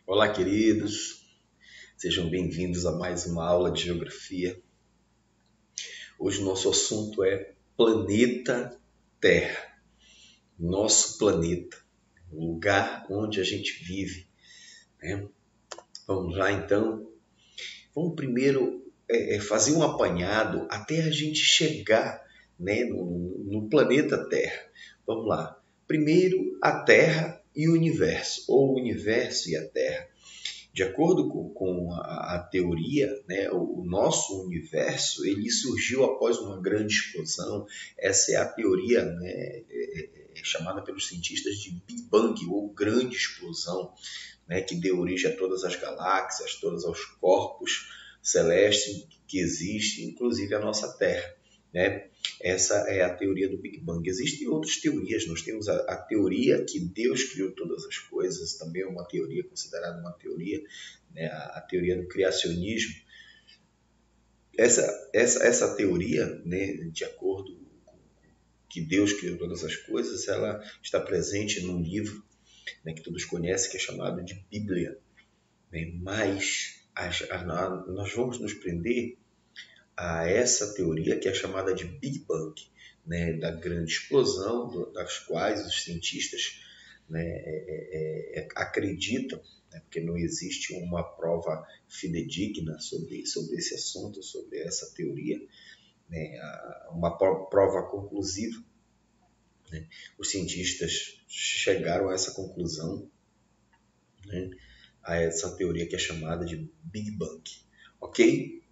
Olá, queridos. Sejam bem-vindos a mais uma aula de geografia. Hoje o nosso assunto é planeta Terra, nosso planeta, o lugar onde a gente vive, né? Vamos lá, então. Vamos primeiro fazer um apanhado até a gente chegar, né, no planeta Terra. Vamos lá. Primeiro, a Terra e o universo, ou o universo e a Terra. De acordo com a teoria, né, o nosso universo ele surgiu após uma grande explosão. Essa é a teoria, né, chamada pelos cientistas de Big Bang, ou grande explosão, né, que deu origem a todas as galáxias, todos os corpos celestes que existem, inclusive a nossa Terra, né? Essa é a teoria do Big Bang. Existem outras teorias. Nós temos a teoria que Deus criou todas as coisas, também é uma teoria considerada uma teoria, né? A teoria do criacionismo. Essa teoria, né, de acordo com que Deus criou todas as coisas, ela está presente num livro, né, que todos conhecem, que é chamado de Bíblia, né? Mas nós vamos nos prender a essa teoria que é chamada de Big Bang, né, da grande explosão, das quais os cientistas, né, acreditam, né, porque não existe uma prova fidedigna sobre esse assunto, sobre essa teoria, né, uma prova conclusiva. Né. Os cientistas chegaram a essa conclusão, né, a essa teoria que é chamada de Big Bang. Ok?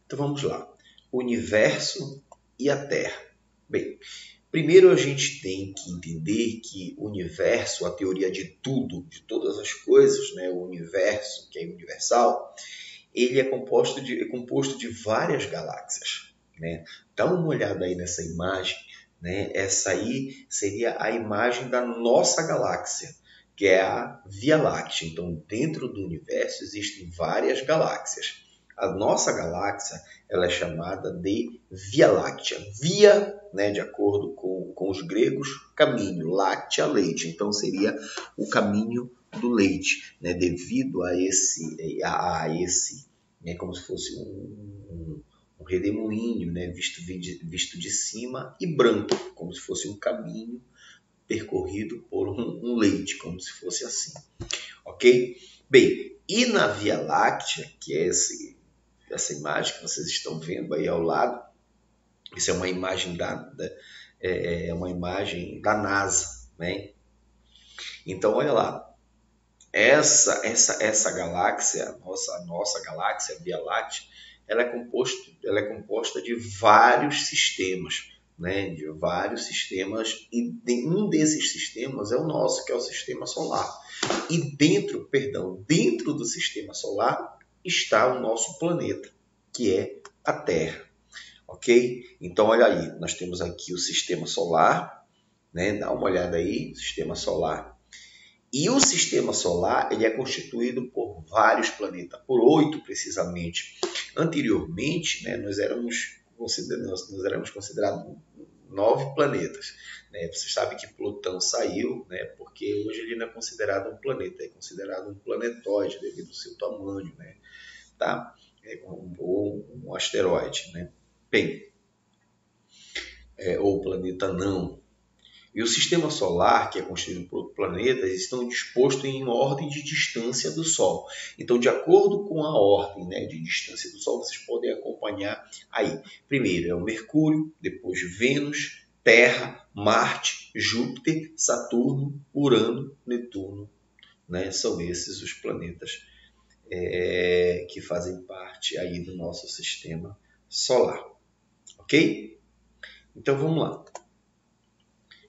Então vamos lá. O universo e a Terra. Bem, primeiro a gente tem que entender que o universo, a teoria de tudo, de todas as coisas, né, o universo, que é universal, ele é composto de várias galáxias, né? Dá uma olhada aí nessa imagem, né? Essa aí seria a imagem da nossa galáxia, que é a Via Láctea. Então, dentro do universo existem várias galáxias. A nossa galáxia ela é chamada de Via Láctea. Via, né, de acordo com os gregos, caminho, láctea, leite. Então, seria o caminho do leite, né, devido a esse né, como se fosse um redemoinho, né, visto de cima, e branco, como se fosse um caminho percorrido por um leite, como se fosse assim. Ok? Bem, e na Via Láctea, que é essa imagem que vocês estão vendo aí ao lado, isso é uma imagem uma imagem da NASA, né? Então, olha lá, essa galáxia, a nossa galáxia, a Via Láctea, ela é composta de vários sistemas, né? De vários sistemas, e um desses sistemas é o nosso, que é o sistema solar. E dentro do sistema solar está o nosso planeta, que é a Terra, ok? Então, olha aí, nós temos aqui o sistema solar, né? Dá uma olhada aí, sistema solar. E o sistema solar ele é constituído por vários planetas, por 8 precisamente. Anteriormente, né, nós éramos considerados 9 planetas. Né? Você sabe que Plutão saiu, né, porque hoje ele não é considerado um planeta, é considerado um planetóide devido ao seu tamanho, né? Tá? Ou um asteroide. Né? Bem, ou planeta não. E o sistema solar, que é constituído por planetas, estão dispostos em ordem de distância do Sol. Então, de acordo com a ordem, né, de distância do Sol, vocês podem acompanhar aí. Primeiro é o Mercúrio, depois Vênus, Terra, Marte, Júpiter, Saturno, Urano, Netuno. Né? São esses os planetas que fazem parte aí do nosso sistema solar. Ok? Então, vamos lá.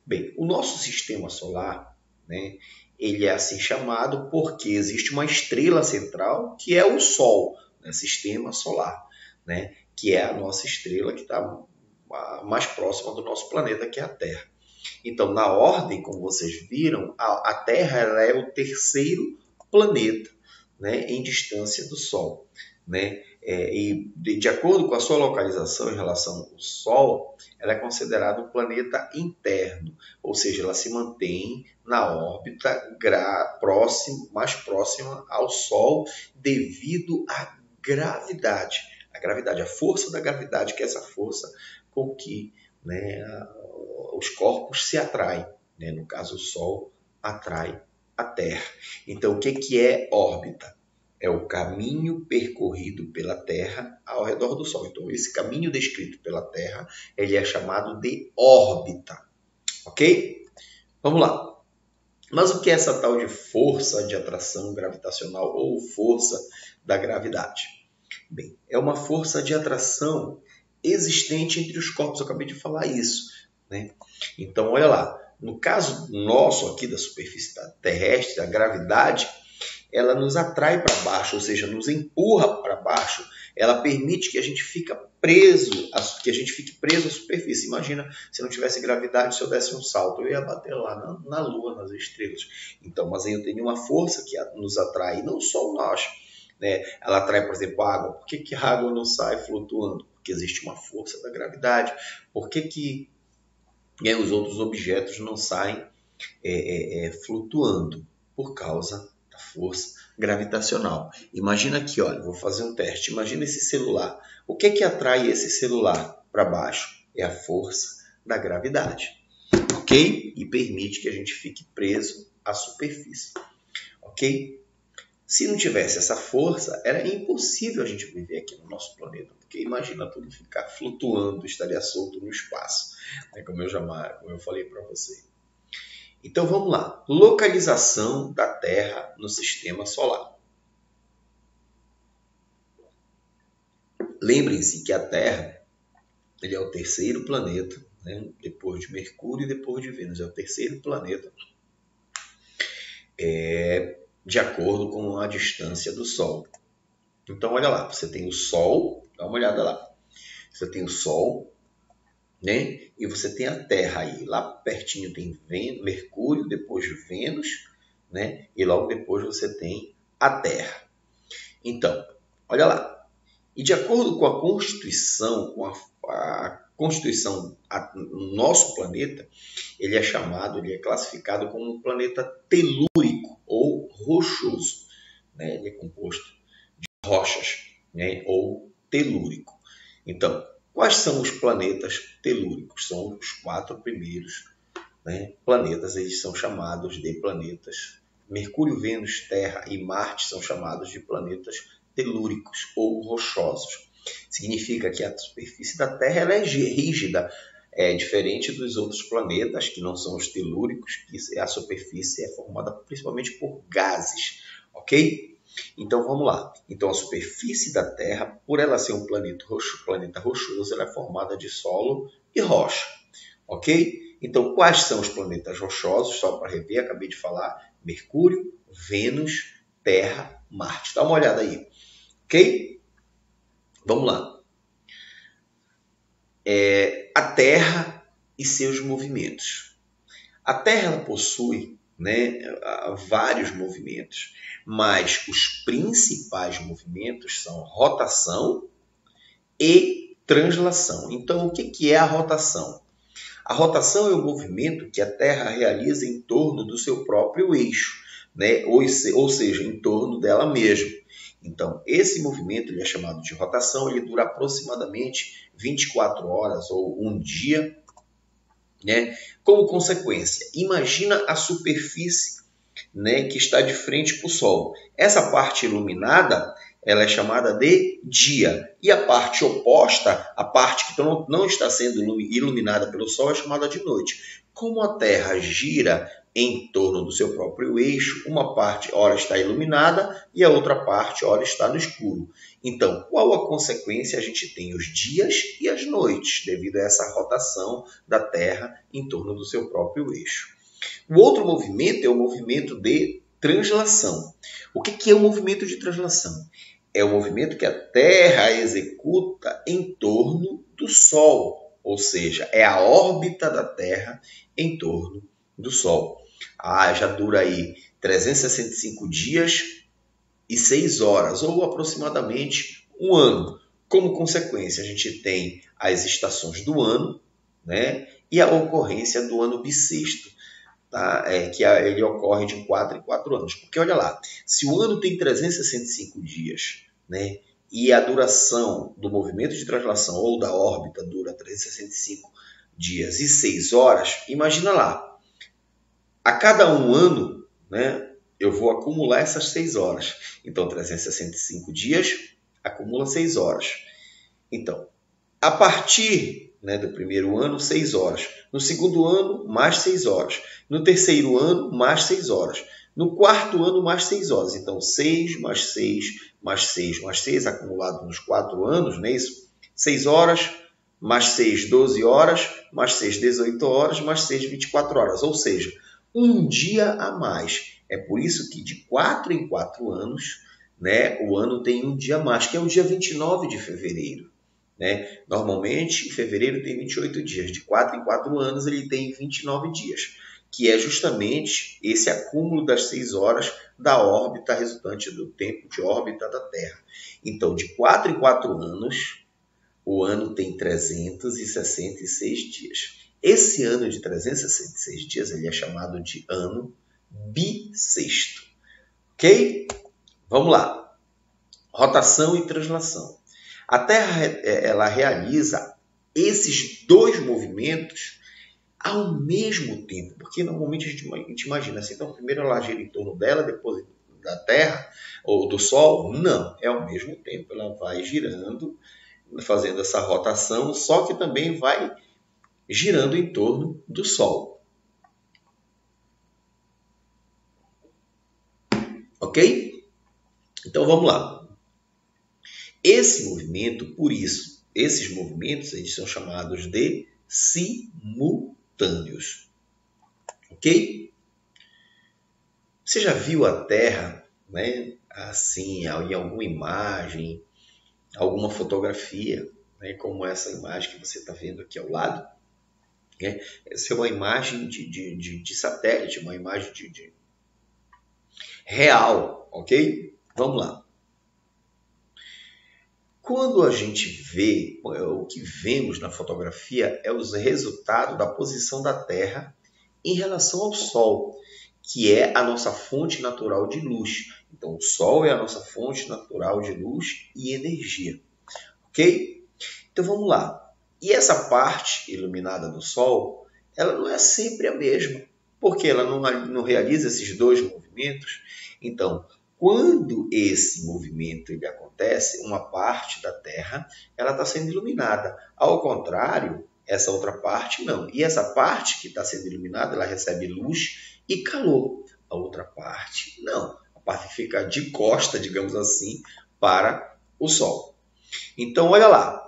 Bem, o nosso sistema solar, né, ele é assim chamado porque existe uma estrela central que é o Sol, né, sistema solar, né, que é a nossa estrela que está mais próxima do nosso planeta, que é a Terra. Então, na ordem, como vocês viram, a Terra ela é o terceiro planeta, né, em distância do Sol. né? E de acordo com a sua localização em relação ao Sol, ela é considerada um planeta interno, ou seja, ela se mantém na órbita mais próxima ao Sol devido à gravidade. A força da gravidade, que é essa força com que, né, os corpos se atraem. Né? No caso, o Sol atrai a Terra. Então, o que é órbita? É o caminho percorrido pela Terra ao redor do Sol. Então, esse caminho descrito pela Terra, ele é chamado de órbita. Ok? Vamos lá. Mas o que é essa tal de força de atração gravitacional ou força da gravidade? Bem, é uma força de atração existente entre os corpos. Eu acabei de falar isso, né? Então, olha lá. No caso nosso aqui da superfície terrestre, a gravidade, ela nos atrai para baixo, ou seja, nos empurra para baixo. Ela permite que a gente fique preso à superfície. Imagina se não tivesse gravidade, se eu desse um salto, eu ia bater lá na Lua, nas estrelas. Então, mas aí eu tenho uma força que nos atrai, não só nós, né? Ela atrai, por exemplo, a água. Por que a água não sai flutuando? Porque existe uma força da gravidade. Por que os outros objetos não saem flutuando? Por causa da força gravitacional. Imagina aqui, olha, vou fazer um teste. Imagina esse celular. O que atrai esse celular para baixo? É a força da gravidade, ok? E permite que a gente fique preso à superfície, ok? Se não tivesse essa força, era impossível a gente viver aqui no nosso planeta, porque imagina tudo ficar flutuando, estaria solto no espaço, né? Como eu falei para você. Então vamos lá, localização da Terra no sistema solar. Lembrem-se que a Terra ele é o terceiro planeta, né? Depois de Mercúrio e depois de Vênus, é o terceiro planeta de acordo com a distância do Sol. Então olha lá, você tem o Sol, dá uma olhada lá, você tem o Sol, né? E você tem a Terra aí, lá pertinho tem Mercúrio, depois Vênus, né? E logo depois você tem a Terra. Então, olha lá. E de acordo com a Constituição, o nosso planeta, ele é classificado como um planeta telúrico ou rochoso, né? Ele é composto de rochas, né? Ou telúrico. Então, quais são os planetas telúricos? São os 4 primeiros, né, planetas. Eles são chamados de planetas. Mercúrio, Vênus, Terra e Marte são chamados de planetas telúricos ou rochosos. Significa que a superfície da Terra ela é rígida, diferente dos outros planetas, que não são os telúricos, que a superfície é formada principalmente por gases, ok? Então vamos lá. Então a superfície da Terra, por ela ser um planeta rochoso, ela é formada de solo e rocha, ok? Então quais são os planetas rochosos? Só para rever, acabei de falar: Mercúrio, Vênus, Terra, Marte. Dá uma olhada aí, ok? Vamos lá. A Terra e seus movimentos. A Terra ela possui, né, vários movimentos, mas os principais movimentos são rotação e translação. Então, o que é a rotação? A rotação é o movimento que a Terra realiza em torno do seu próprio eixo, né? ou seja, em torno dela mesma. Então, esse movimento ele é chamado de rotação, ele dura aproximadamente 24 horas ou um dia, né? Como consequência, imagina a superfície, né, que está de frente para o Sol. Essa parte iluminada ela é chamada de dia. E a parte oposta, a parte que não está sendo iluminada pelo Sol, é chamada de noite. Como a Terra gira em torno do seu próprio eixo, uma parte ora está iluminada e a outra parte ora está no escuro. Então, qual a consequência? A gente tem os dias e as noites, devido a essa rotação da Terra em torno do seu próprio eixo. O outro movimento é o movimento de translação. O que é o movimento de translação? É o movimento que a Terra executa em torno do Sol, ou seja, é a órbita da Terra em torno do Sol. Já dura aí 365 dias e 6 horas, ou aproximadamente um ano. Como consequência, a gente tem as estações do ano, né? E a ocorrência do ano bissexto, tá? Ele ocorre de 4 em 4 anos. Porque olha lá, se o ano tem 365 dias, né? E a duração do movimento de translação ou da órbita dura 365 dias e 6 horas, imagina lá, a cada um ano, né, eu vou acumular essas 6 horas. Então, 365 dias acumula 6 horas. Então, a partir, né, do primeiro ano, 6 horas. No segundo ano, mais 6 horas. No terceiro ano, mais 6 horas. No quarto ano, mais 6 horas. Então, 6 mais 6, mais 6, mais 6, acumulado nos 4 anos, não é isso? 6 horas, mais 6, 12 horas, mais 6, 18 horas, mais 6, 24 horas. Ou seja, um dia a mais. É por isso que de 4 em 4 anos, né, o ano tem um dia a mais, que é o dia 29 de fevereiro. Né? Normalmente, em fevereiro tem 28 dias. De 4 em 4 anos, ele tem 29 dias, que é justamente esse acúmulo das 6 horas da órbita resultante do tempo de órbita da Terra. Então, de 4 em 4 anos, o ano tem 366 dias. Esse ano de 366 dias ele é chamado de ano bissexto. Ok? Vamos lá. Rotação e translação. A Terra ela realiza esses dois movimentos ao mesmo tempo, porque normalmente a gente imagina assim, então primeiro ela gira em torno dela, depois da Terra ou do Sol. Não, é ao mesmo tempo, ela vai girando, fazendo essa rotação, só que também vai girando em torno do Sol. Ok? Então vamos lá. Esse movimento, por isso, esses movimentos eles são chamados de simultâneos. Ok? Você já viu a Terra, né, assim, em alguma imagem, alguma fotografia, né, como essa imagem que você está vendo aqui ao lado? Né? Essa é uma imagem de satélite, uma imagem de real, ok? Vamos lá. Quando a gente vê, o que vemos na fotografia é os resultados da posição da Terra em relação ao Sol, que é a nossa fonte natural de luz. Então, o Sol é a nossa fonte natural de luz e energia. Ok? Então, vamos lá. E essa parte iluminada do Sol, ela não é sempre a mesma, porque ela não realiza esses dois movimentos. Então, quando esse movimento ele acontece, uma parte da Terra ela está sendo iluminada. Ao contrário, essa outra parte não. E essa parte que está sendo iluminada, ela recebe luz e calor. A outra parte não. A parte fica de costa, digamos assim, para o Sol. Então, olha lá.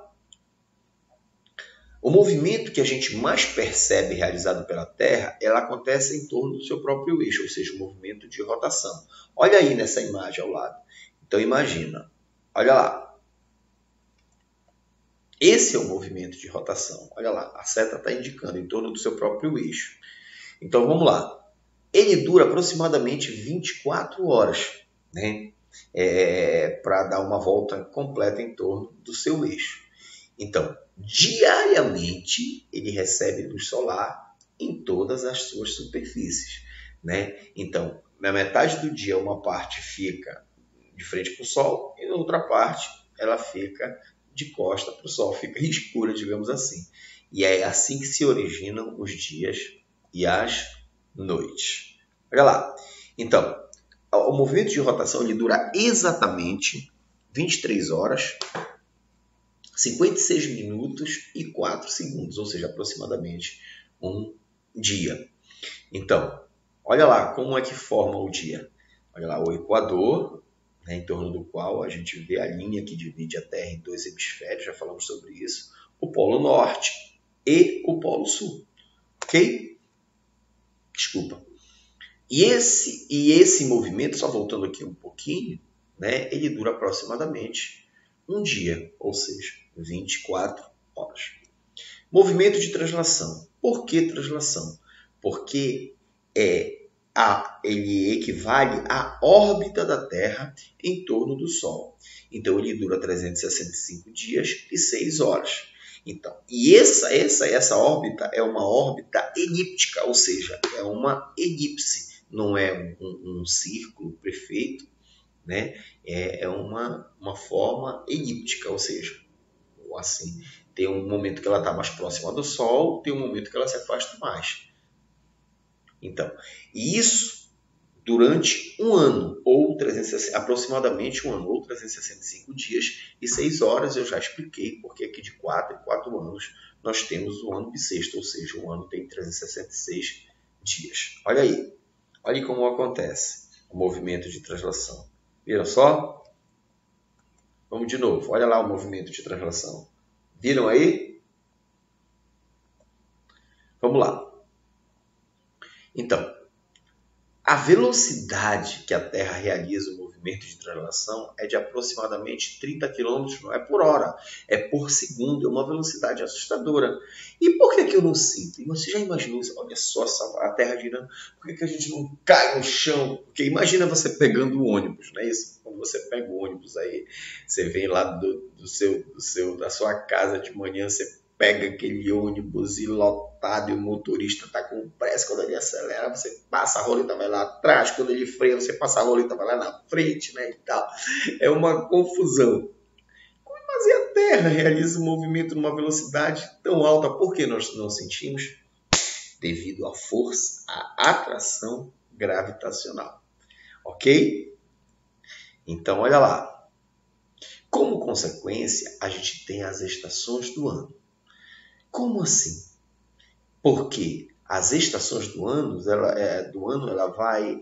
O movimento que a gente mais percebe realizado pela Terra, ela acontece em torno do seu próprio eixo, ou seja, o movimento de rotação. Olha aí nessa imagem ao lado. Então imagina, olha lá. Esse é o movimento de rotação. Olha lá, a seta está indicando em torno do seu próprio eixo. Então vamos lá. Ele dura aproximadamente 24 horas, né? Para dar uma volta completa em torno do seu eixo. Então, diariamente, ele recebe luz solar em todas as suas superfícies, né? Então, na metade do dia, uma parte fica de frente para o Sol e na outra parte, ela fica de costa para o Sol, fica escura, digamos assim. E é assim que se originam os dias e as noites. Olha lá. Então, o movimento de rotação ele dura exatamente 23 horas, 56 minutos e 4 segundos, ou seja, aproximadamente um dia. Então, olha lá como é que forma o dia. Olha lá, o Equador, né, em torno do qual a gente vê a linha que divide a Terra em dois hemisférios, já falamos sobre isso, o Polo Norte e o Polo Sul. Ok? Desculpa. E esse movimento, só voltando aqui um pouquinho, né, ele dura aproximadamente um dia, ou seja, 24 horas. Movimento de translação. Por que translação? Porque ele equivale à órbita da Terra em torno do Sol. Então, ele dura 365 dias e 6 horas. Então, e essa órbita é uma órbita elíptica, ou seja, é uma elipse, não é um círculo perfeito, né? É uma forma elíptica, ou seja, assim, tem um momento que ela está mais próxima do Sol, tem um momento que ela se afasta mais. Então, isso durante um ano, ou aproximadamente um ano, ou 365 dias e 6 horas, eu já expliquei, porque aqui de 4 em 4 anos nós temos o ano bissexto, ou seja, um ano tem 366 dias. Olha aí como acontece o movimento de translação. Viram só? Vamos de novo, olha lá o movimento de translação. Viram aí? Vamos lá. Então, a velocidade que a Terra realiza o movimento de translação é de aproximadamente 30 km, não é por hora, é por segundo, é uma velocidade assustadora. E por que eu não sinto? Você já imaginou isso? Olha só a Terra girando, por que a gente não cai no chão? Porque imagina você pegando o ônibus, não é isso? Quando você pega o ônibus aí, você vem lá da sua casa de manhã, você pega aquele ônibus lotado e o motorista está com pressa. Quando ele acelera, você passa a roleta, vai lá atrás. Quando ele freia, você passa a roleta, vai lá na frente, né, e tal. É uma confusão. Mas e a Terra realiza um movimento numa velocidade tão alta? Por que nós não sentimos? Devido à força, à atração gravitacional. Ok? Então, olha lá. Como consequência, a gente tem as estações do ano. Como assim? Porque as estações do ano ela vai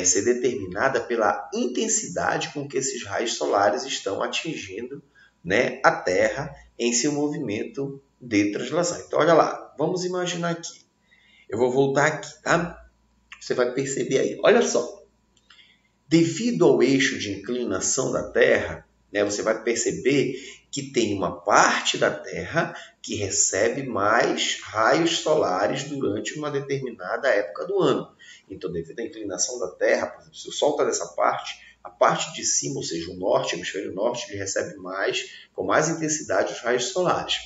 ser determinada pela intensidade com que esses raios solares estão atingindo, né, a Terra em seu movimento de translação. Então, olha lá, vamos imaginar aqui. Eu vou voltar aqui, tá? Você vai perceber aí. Olha só. Devido ao eixo de inclinação da Terra, né, você vai perceber que tem uma parte da Terra que recebe mais raios solares durante uma determinada época do ano. Então, devido à inclinação da Terra, por exemplo, se o Sol está nessa parte, a parte de cima, ou seja, o norte, o hemisfério norte, ele recebe com mais intensidade os raios solares.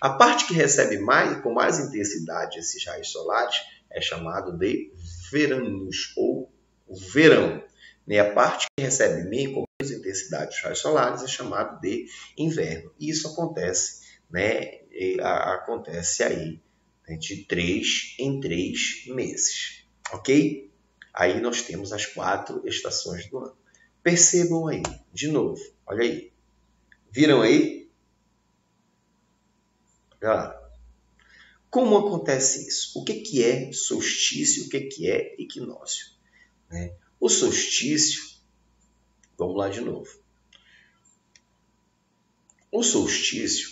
A parte que recebe com mais intensidade esses raios solares é chamado de veranos, ou verão. E a parte que recebe com menos intensidade dos raios solares é chamado de inverno. E isso acontece, né, acontece aí, né, de 3 em 3 meses. Ok? Aí nós temos as 4 estações do ano. Percebam aí, de novo, olha aí. Viram aí? Olha lá. Como acontece isso? O que é solstício? O que é equinócio? Né? O solstício, vamos lá de novo. O solstício,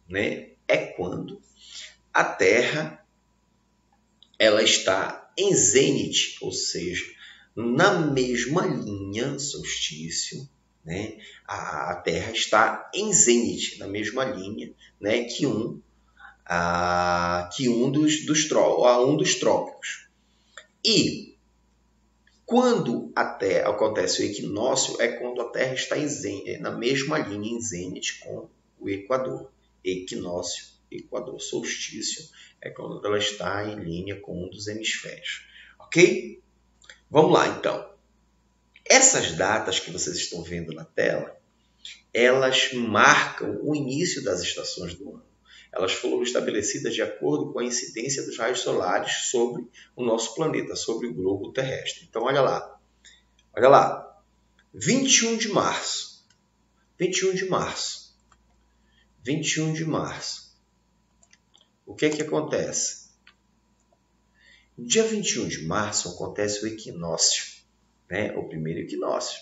né, é quando a Terra ela está em zênite, ou seja, na mesma linha, solstício, né, a Terra está em zênite, na mesma linha, né, que um dos trópicos. E quando acontece o equinócio, é quando a Terra está na mesma linha em zênite com o Equador. Equinócio, Equador, solstício, é quando ela está em linha com um dos hemisférios. Ok? Vamos lá, então. Essas datas que vocês estão vendo na tela, elas marcam o início das estações do ano. Elas foram estabelecidas de acordo com a incidência dos raios solares sobre o nosso planeta, sobre o globo terrestre. Então, olha lá. Olha lá. 21 de março. 21 de março. 21 de março. O que é que acontece? No dia 21 de março acontece o equinócio, né? O primeiro equinócio.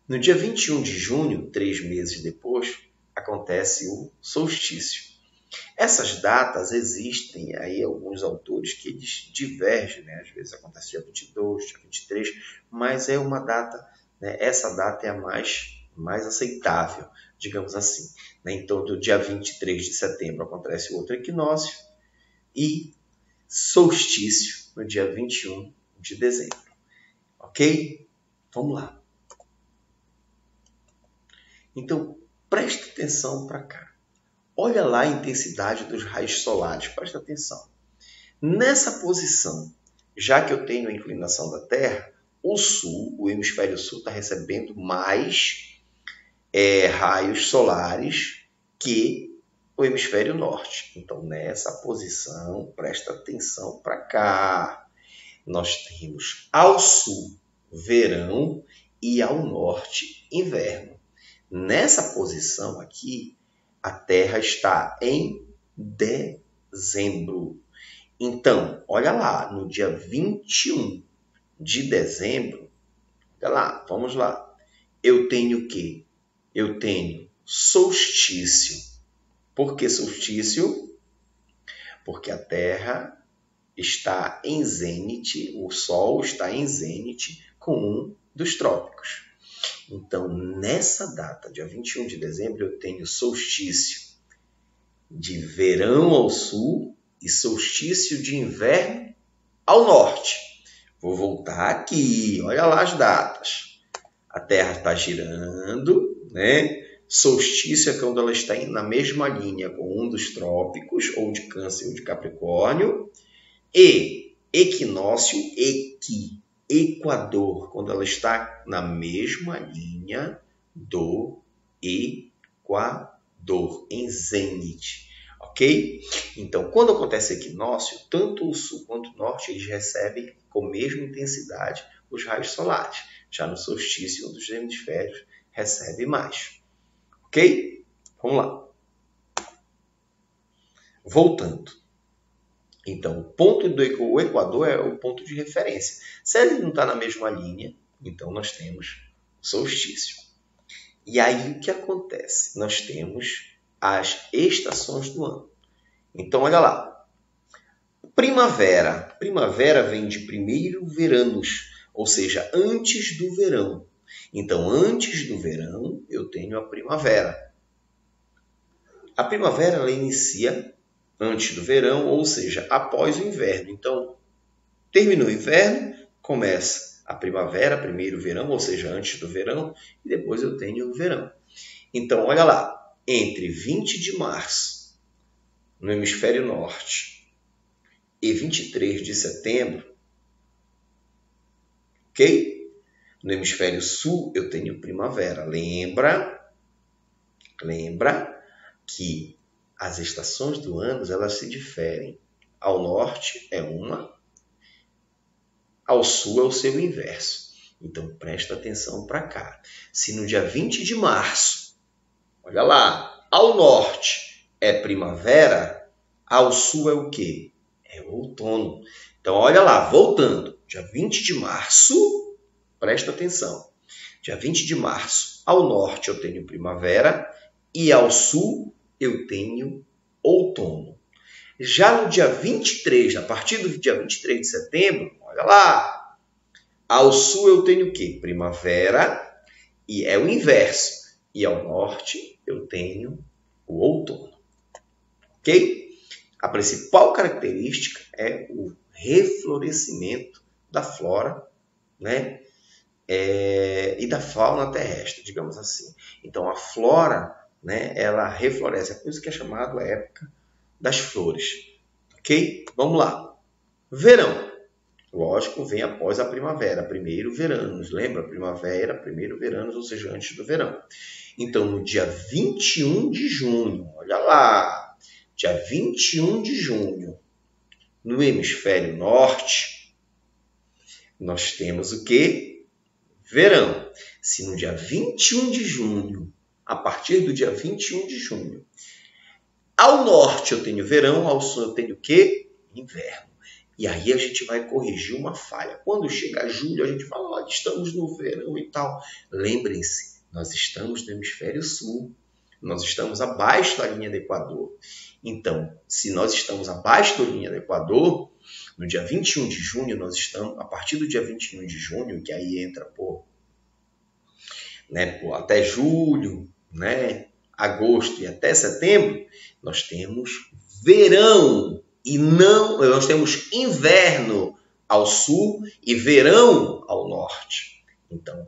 No dia 21 de junho, 3 meses depois, acontece o solstício. Essas datas existem aí alguns autores que eles divergem, né? Às vezes acontece dia 22, dia 23, mas é uma data, né? Essa data é a mais aceitável, digamos assim, né? Então, do dia 23 de setembro acontece outro equinócio e solstício no dia 21 de dezembro. Ok? Vamos lá. Então, presta atenção para cá. Olha lá a intensidade dos raios solares. Presta atenção. Nessa posição, já que eu tenho a inclinação da Terra, o sul, o hemisfério sul, está recebendo mais raios solares que o hemisfério norte. Então, nessa posição, presta atenção para cá. Nós temos ao sul verão e ao norte inverno. Nessa posição aqui, a Terra está em dezembro. Então, olha lá, no dia 21 de dezembro, olha lá, vamos lá. Eu tenho o quê? Eu tenho solstício. Por que solstício? Porque a Terra está em zênite, o Sol está em zênite com um dos trópicos. Então, nessa data, dia 21 de dezembro, eu tenho solstício de verão ao sul e solstício de inverno ao norte. Vou voltar aqui, olha lá as datas. A Terra está girando, né? Solstício é quando ela está na mesma linha com um dos trópicos, ou de Câncer ou de Capricórnio. E equinócio, Equador, quando ela está na mesma linha do Equador, em zênite. Ok? Então, quando acontece equinócio, tanto o sul quanto o norte, eles recebem com a mesma intensidade os raios solares. Já no solstício, um dos hemisférios recebe mais. Ok? Vamos lá. Voltando. Então, o ponto do Equador é o ponto de referência. Se ele não está na mesma linha, então nós temos solstício. E aí o que acontece? Nós temos as estações do ano. Então, olha lá. Primavera. Primavera vem de primeiro veranos, ou seja, antes do verão. Então, antes do verão, eu tenho a primavera. A primavera ela inicia antes do verão, ou seja, após o inverno. Então, terminou o inverno, começa a primavera, primeiro o verão, ou seja, antes do verão, e depois eu tenho o verão. Então, olha lá, entre 20 de março, no hemisfério norte, e 23 de setembro, ok? No hemisfério sul, eu tenho primavera. Lembra que as estações do ano, elas se diferem. Ao norte é uma, ao sul é o seu inverso. Então, presta atenção para cá. Se no dia 20 de março, olha lá, ao norte é primavera, ao sul é o quê? É outono. Então, olha lá, voltando. Dia 20 de março, presta atenção. Dia 20 de março, ao norte eu tenho primavera e ao sul eu tenho outono. Já no dia 23, a partir do dia 23 de setembro, olha lá, ao sul eu tenho o quê? Primavera, e é o inverso. E ao norte eu tenho o outono. Ok? A principal característica é o reflorescimento da flora, né? E da fauna terrestre, digamos assim. Então, a flora, né, ela refloresce. É por isso que é chamado a época das flores. Ok? Vamos lá. Verão. Lógico, vem após a primavera. Primeiro verão. Lembra? Primavera, primeiro verão, ou seja, antes do verão. Então, no dia 21 de junho, olha lá. Dia 21 de junho, no hemisfério norte, nós temos o quê? Verão. Se no dia 21 de junho, a partir do dia 21 de junho, ao norte eu tenho verão, ao sul eu tenho o quê? Inverno. E aí a gente vai corrigir uma falha. Quando chega julho, a gente fala, olha, estamos no verão e tal. Lembrem-se, nós estamos no hemisfério sul. Nós estamos abaixo da linha do Equador. Então, se nós estamos abaixo da linha do Equador, no dia 21 de junho, nós estamos, a partir do dia 21 de junho, que aí entra até julho, né, agosto e até setembro, nós temos verão e nós temos inverno, ao sul e verão ao norte. Então,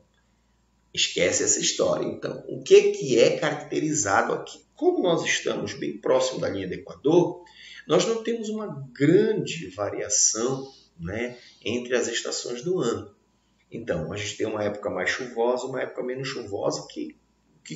esquece essa história. Então, o que é caracterizado aqui? Como nós estamos bem próximo da linha do Equador, nós não temos uma grande variação, né, entre as estações do ano. Então, a gente tem uma época mais chuvosa, uma época menos chuvosa, que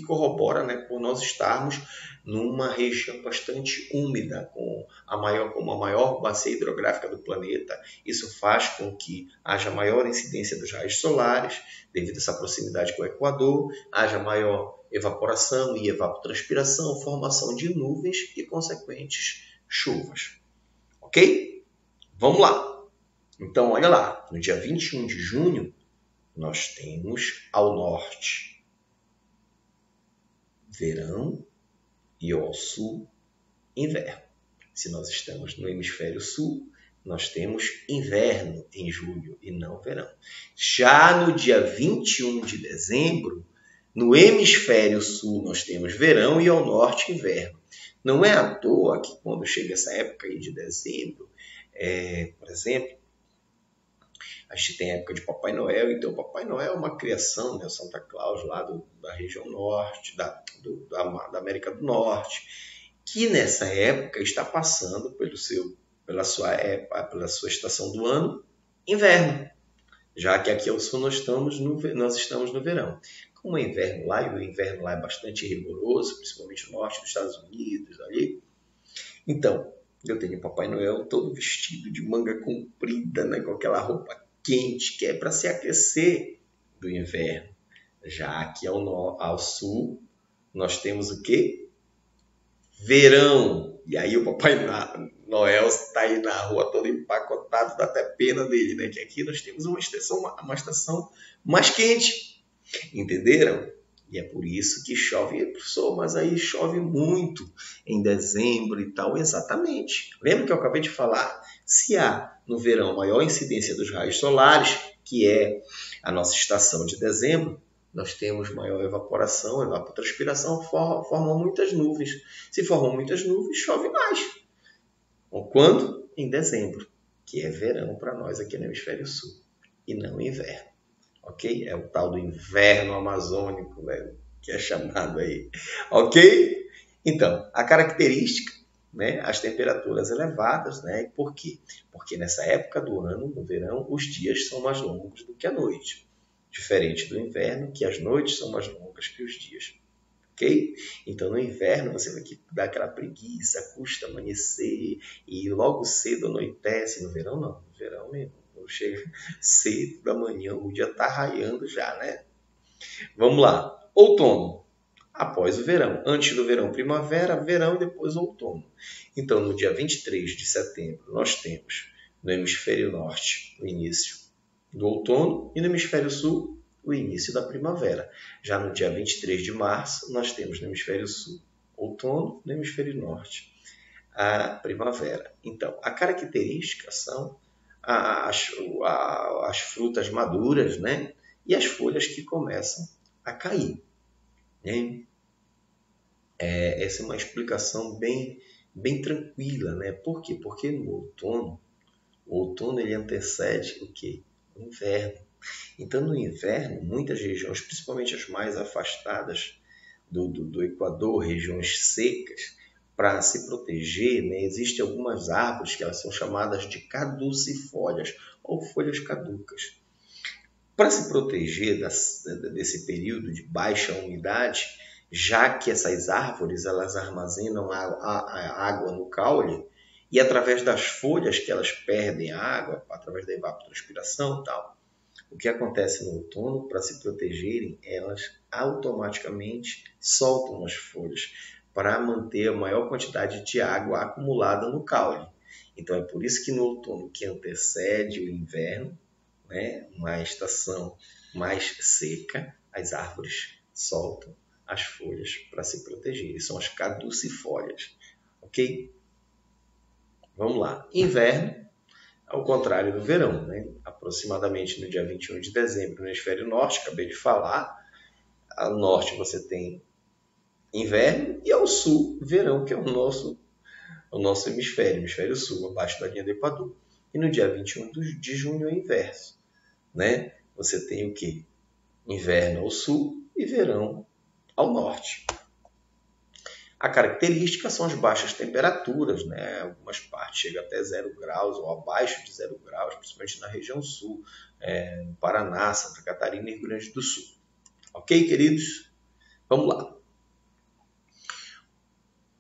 corrobora, né, por nós estarmos numa região bastante úmida, como a maior bacia hidrográfica do planeta. Isso faz com que haja maior incidência dos raios solares, devido a essa proximidade com o Equador, haja maior evaporação e evapotranspiração, formação de nuvens e consequentes chuvas. Ok? Vamos lá. Então, olha lá, no dia 21 de junho, nós temos ao norte verão e ao sul inverno. Se nós estamos no hemisfério sul, nós temos inverno em julho e não verão. Já no dia 21 de dezembro, no hemisfério sul nós temos verão e ao norte inverno. Não é à toa que quando chega essa época aí de dezembro, por exemplo, a gente tem a época de Papai Noel, então o Papai Noel é uma criação, né, o Santa Claus lá da região norte, da América do Norte, que nessa época está passando pela sua estação do ano, inverno, já que aqui ao sul nós estamos no verão. Como é inverno lá, e o inverno lá é bastante rigoroso, principalmente no norte dos Estados Unidos, ali, então eu tenho o Papai Noel todo vestido de manga comprida, né, com aquela roupa quente, que é para se aquecer do inverno. Já aqui ao sul, nós temos o quê? Verão. E aí o Papai Noel está aí na rua todo empacotado, dá até pena dele, né? Que aqui nós temos uma estação mais quente. Entenderam? E é por isso que chove, professor, mas aí chove muito em dezembro e tal. Exatamente. Lembra que eu acabei de falar? Se há no verão maior incidência dos raios solares, que é a nossa estação de dezembro, nós temos maior evaporação, evapotranspiração, formam muitas nuvens. Se formam muitas nuvens, chove mais. Quando? Em dezembro, que é verão para nós aqui no hemisfério sul, e não inverno. Ok? É o tal do inverno amazônico, né, que é chamado aí. Ok? Então, a característica, né, as temperaturas elevadas, né? Por quê? Porque nessa época do ano, no verão, os dias são mais longos do que a noite. Diferente do inverno, que as noites são mais longas que os dias. Ok? Então, no inverno, você vai dar aquela preguiça, custa amanhecer e logo cedo anoitece. No verão, não. No verão mesmo. Chega cedo da manhã, o dia está raiando já, né? Vamos lá. Outono. Após o verão. Antes do verão, primavera, verão e depois outono. Então, no dia 23 de setembro, nós temos no hemisfério norte o início do outono e no hemisfério sul o início da primavera. Já no dia 23 de março, nós temos no hemisfério sul outono, no hemisfério norte a primavera. Então, a característica são as frutas maduras, né? E as folhas que começam a cair. Né? Essa é uma explicação bem tranquila, né? Por quê? Porque no o outono ele antecede o quê? O inverno. Então, no inverno, muitas regiões, principalmente as mais afastadas do Equador, regiões secas, para se proteger, né, existem algumas árvores que elas são chamadas de caducifólias ou folhas caducas. Para se proteger desse período de baixa umidade, já que essas árvores elas armazenam a água no caule e através das folhas que elas perdem a água, através da evapotranspiração e tal, o que acontece no outono, para se protegerem, elas automaticamente soltam as folhas para manter a maior quantidade de água acumulada no caule. Então, é por isso que no outono, que antecede o inverno, né, uma estação mais seca, as árvores soltam as folhas para se proteger. São as caducifólias. Ok? Vamos lá. Inverno, ao contrário do verão, né? Aproximadamente no dia 21 de dezembro, no hemisfério norte, acabei de falar, ao norte você tem inverno e ao sul, verão, que é o nosso hemisfério sul, abaixo da linha do Equador. E no dia 21 de junho é o inverso, né? Você tem o quê? Inverno ao sul e verão ao norte. A característica são as baixas temperaturas, né? Algumas partes chegam até 0 graus ou abaixo de 0 graus, principalmente na região sul, no Paraná, Santa Catarina e Rio Grande do Sul. Ok, queridos? Vamos lá.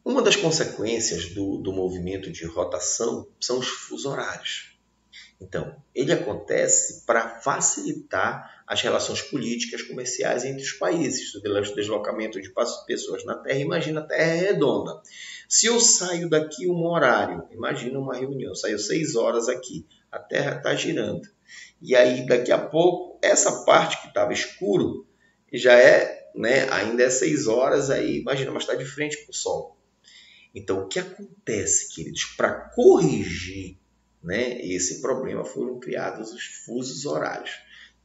Uma das consequências do movimento de rotação são os fusos horários. Então, ele acontece para facilitar as relações políticas comerciais entre os países, o deslocamento de pessoas na Terra. Imagina a Terra é redonda. Se eu saio daqui um horário, imagina uma reunião, eu saio 6 horas aqui, a Terra está girando. E aí, daqui a pouco, essa parte que estava escuro já é, né, ainda é 6 horas, aí imagina, mas está de frente para o Sol. Então, o que acontece, queridos? Para corrigir, né, esse problema, foram criados os fusos horários,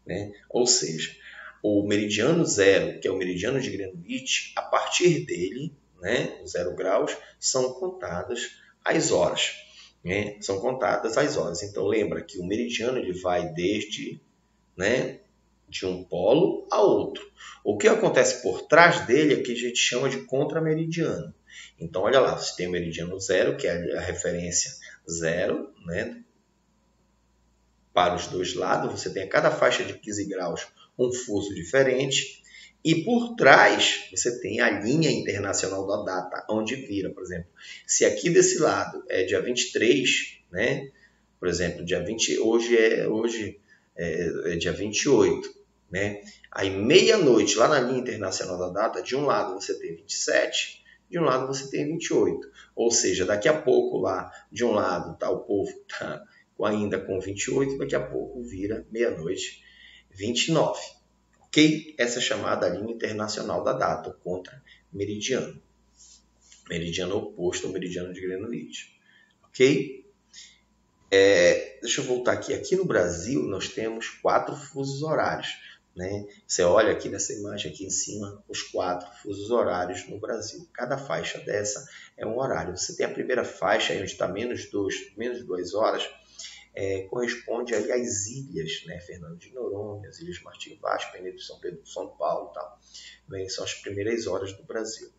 né? Ou seja, o meridiano zero, que é o meridiano de Greenwich, a partir dele, né, 0 graus, são contadas as horas. Né? São contadas as horas. Então, lembra que o meridiano ele vai desde, né, de um polo a outro. O que acontece por trás dele é que a gente chama de contrameridiano. Então, olha lá, você tem o meridiano zero, que é a referência zero, né? Para os dois lados, você tem a cada faixa de 15 graus um fuso diferente. E por trás, você tem a linha internacional da data, onde vira, por exemplo, se aqui desse lado é dia 23, né? Por exemplo, dia 20, hoje é dia 28, né? Aí, meia-noite, lá na linha internacional da data, de um lado você tem 27, de um lado você tem 28. Ou seja, daqui a pouco lá, de um lado, tá, o povo está ainda com 28, daqui a pouco vira meia-noite 29. Ok? Essa é chamada linha internacional da data, o contra-meridiano. Meridiano oposto ao meridiano de Greenwich. Ok? Deixa eu voltar aqui. Aqui no Brasil, nós temos 4 fusos horários. Né? Você olha aqui nessa imagem aqui em cima, os 4 fusos horários no Brasil. Cada faixa dessa é um horário. Você tem a primeira faixa, onde está menos 2 horas, corresponde ali às ilhas, né? Fernando de Noronha, as Ilhas Martim Vaz, Penedo de São Pedro de São Paulo, tal. Bem, são as primeiras horas do Brasil.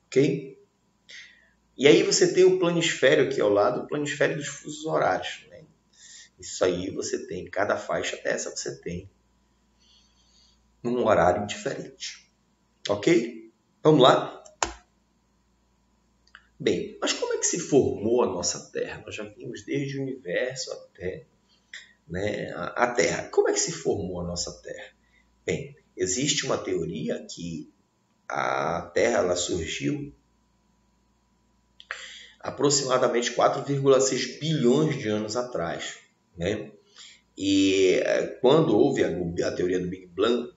Ok? E aí você tem o planisfério aqui ao lado, o planisfério dos fusos horários. Né? Isso aí você tem, cada faixa dessa você tem num horário diferente. Ok? Vamos lá? Bem, mas como é que se formou a nossa Terra? Nós já vimos desde o universo até, né, a Terra. Como é que se formou a nossa Terra? Bem, existe uma teoria que a Terra ela surgiu aproximadamente 4,6 bilhões de anos atrás. Né? E quando houve a teoria do Big Bang,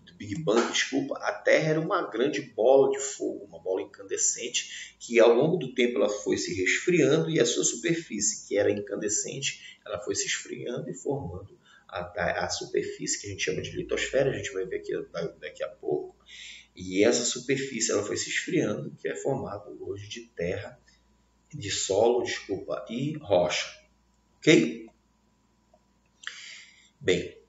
a Terra era uma grande bola de fogo, uma bola incandescente, que ao longo do tempo ela foi se resfriando e a sua superfície, que era incandescente, ela foi se esfriando e formando a superfície que a gente chama de litosfera, a gente vai ver aqui daqui a pouco. E essa superfície ela foi se esfriando, que é formada hoje de terra, de solo, e rocha. Ok? Bem,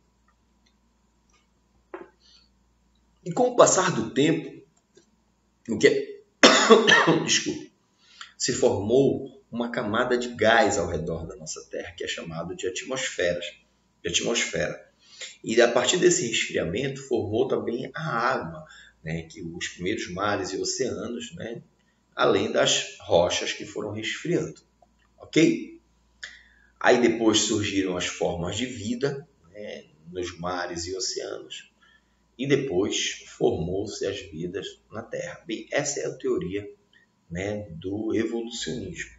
e com o passar do tempo, se formou uma camada de gás ao redor da nossa Terra, que é chamado de atmosfera. E a partir desse resfriamento formou também a água, né, que os primeiros mares e oceanos, né, além das rochas que foram resfriando. Ok? Aí depois surgiram as formas de vida, né, nos mares e oceanos. E depois formou-se as vidas na Terra. Bem, essa é a teoria, né, do evolucionismo.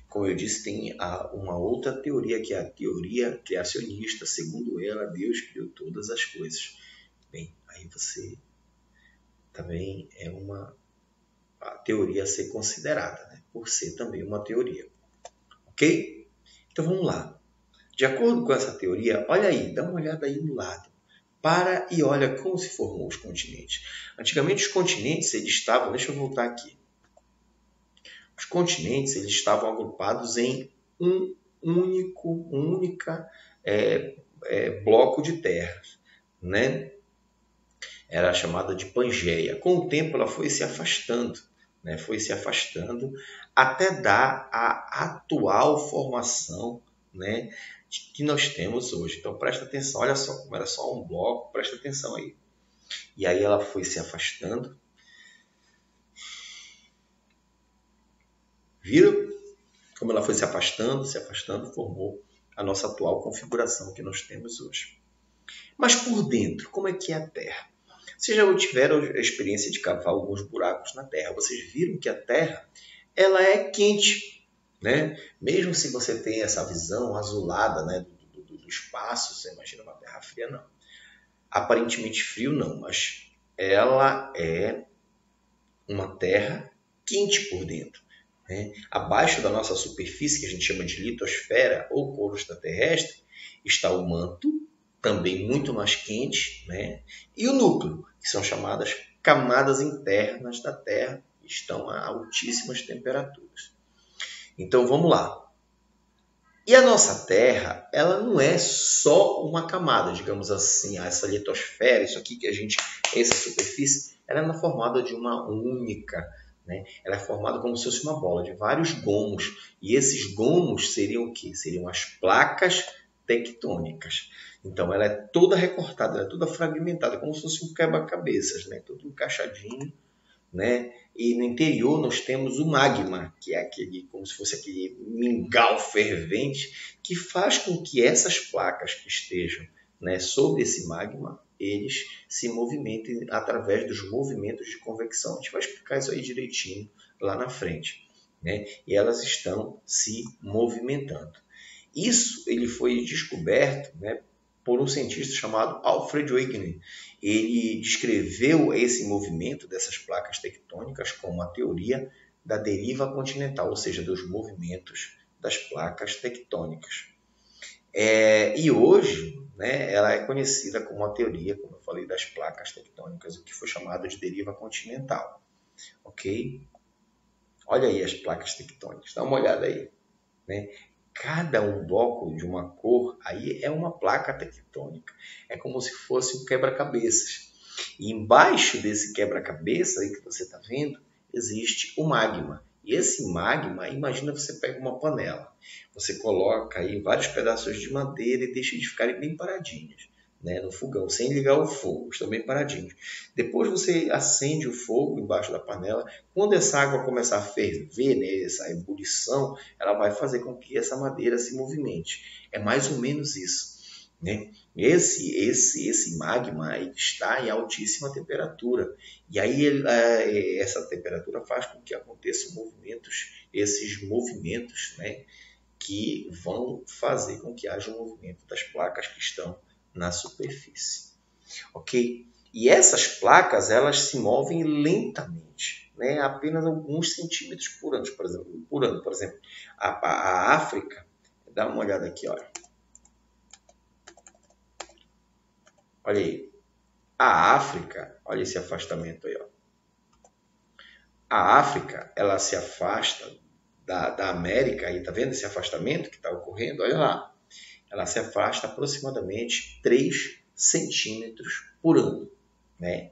Como eu disse, tem uma outra teoria, que é a teoria criacionista. Segundo ela, Deus criou todas as coisas. Bem, aí você também é a teoria a ser considerada, né, por ser também uma teoria. Ok? Então vamos lá. De acordo com essa teoria, olha aí, dá uma olhada aí no lado. Para e olha como se formou os continentes. Antigamente os continentes eles estavam, deixa eu voltar aqui. Os continentes eles estavam agrupados em um única bloco de terras, né? Era chamada de Pangeia. Com o tempo ela foi se afastando, né? Foi se afastando até dar a atual formação, né, que nós temos hoje. Então presta atenção, olha só como era só um bloco, presta atenção aí. E aí ela foi se afastando. Viram como ela foi se afastando, formou a nossa atual configuração que nós temos hoje. Mas por dentro, como é que é a Terra? Vocês já tiveram a experiência de cavar alguns buracos na Terra. Vocês viram que a Terra ela é quente, né? Mesmo se você tem essa visão azulada, né, do espaço, você imagina uma Terra fria, não. Aparentemente frio não, mas ela é uma Terra quente por dentro, né? Abaixo da nossa superfície, que a gente chama de litosfera ou crosta terrestre, está o manto, também muito mais quente, né? E o núcleo, que são chamadas camadas internas da Terra, que estão a altíssimas temperaturas. Então vamos lá. E a nossa Terra, ela não é só uma camada, digamos assim, essa litosfera, isso aqui que a gente, essa superfície, ela é formada de uma única, né? Ela é formada como se fosse uma bola de vários gomos. E esses gomos seriam o quê? Seriam as placas tectônicas. Então ela é toda recortada, ela é toda fragmentada, como se fosse um quebra-cabeças, né? Todo encaixadinho, né? E no interior nós temos o magma, que é aquele, como se fosse aquele mingau fervente, que faz com que essas placas que estejam, né, sobre esse magma, eles se movimentem através dos movimentos de convecção. A gente vai explicar isso aí direitinho lá na frente, né? E elas estão se movimentando. Isso ele foi descoberto, né, por um cientista chamado Alfred Wegener. Ele descreveu esse movimento dessas placas tectônicas como a teoria da deriva continental, ou seja, dos movimentos das placas tectônicas. E hoje, né, ela é conhecida como a teoria, como eu falei, das placas tectônicas, o que foi chamado de deriva continental. Ok? Olha aí as placas tectônicas, dá uma olhada aí, né? Cada um bloco de uma cor aí é uma placa tectônica. É como se fosse um quebra-cabeças. E embaixo desse quebra-cabeça aí que você está vendo, existe o magma. E esse magma, imagina você pega uma panela. Você coloca aí vários pedaços de madeira e deixa eles ficarem bem paradinhos, né, no fogão, sem ligar o fogo, estão bem paradinhos. Depois você acende o fogo embaixo da panela. Quando essa água começar a ferver, né, essa ebulição, ela vai fazer com que essa madeira se movimente. É mais ou menos isso, né? Esse magma está em altíssima temperatura. E aí essa temperatura faz com que aconteçam esses movimentos, né, que vão fazer com que haja um movimento das placas que estão na superfície, ok? E essas placas, elas se movem lentamente, né? Apenas alguns centímetros por ano, por exemplo. A África, dá uma olhada aqui, olha. Olha aí. A África, olha esse afastamento aí, ó. A África, ela se afasta da América, aí tá vendo esse afastamento que está ocorrendo? Olha lá. Ela se afasta aproximadamente 3 centímetros por ano, né?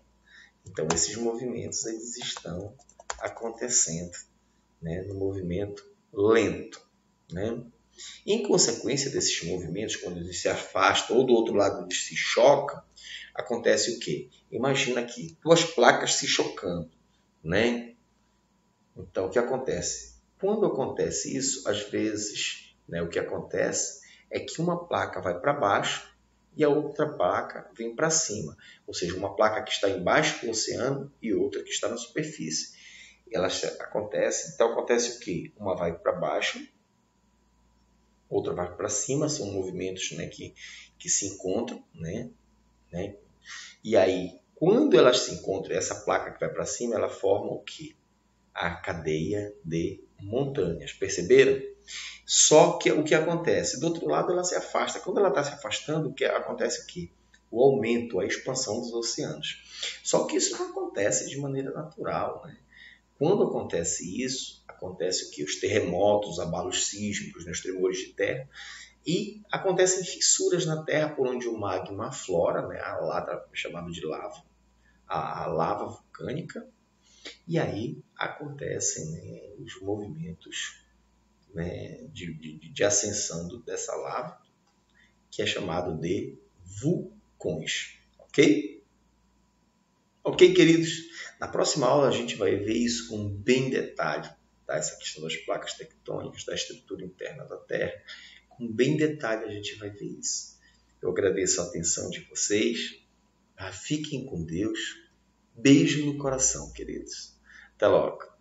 Então, esses movimentos eles estão acontecendo, né, no movimento lento, né? Em consequência desses movimentos, quando eles se afastam ou do outro lado eles se chocam, acontece o quê? Imagina aqui, duas placas se chocando, né? Então, o que acontece? Quando acontece isso, às vezes, né, o que acontece é que uma placa vai para baixo e a outra placa vem para cima. Ou seja, uma placa que está embaixo do oceano e outra que está na superfície. Então acontece o quê? Uma vai para baixo, outra vai para cima, são movimentos, né, que se encontram, né? E aí, quando elas se encontram, essa placa que vai para cima, ela forma o quê? A cadeia de montanhas. Perceberam? Só que o que acontece? Do outro lado, ela se afasta. Quando ela está se afastando, acontece o quê? O aumento, a expansão dos oceanos. Só que isso não acontece de maneira natural, né? Quando acontece isso, acontece o que? Os terremotos, os abalos sísmicos, os tremores de terra, e acontecem fissuras na terra por onde o magma aflora, né? A lava, chamado de lava, a lava vulcânica, e aí acontecem, né, os movimentos, né, de ascensão dessa lava, que é chamado de vulcões. Ok? Ok, queridos? Na próxima aula a gente vai ver isso com bem detalhe, tá? Essa questão das placas tectônicas, da estrutura interna da Terra. Com bem detalhe a gente vai ver isso. Eu agradeço a atenção de vocês. Fiquem com Deus. Beijo no coração, queridos. Até logo.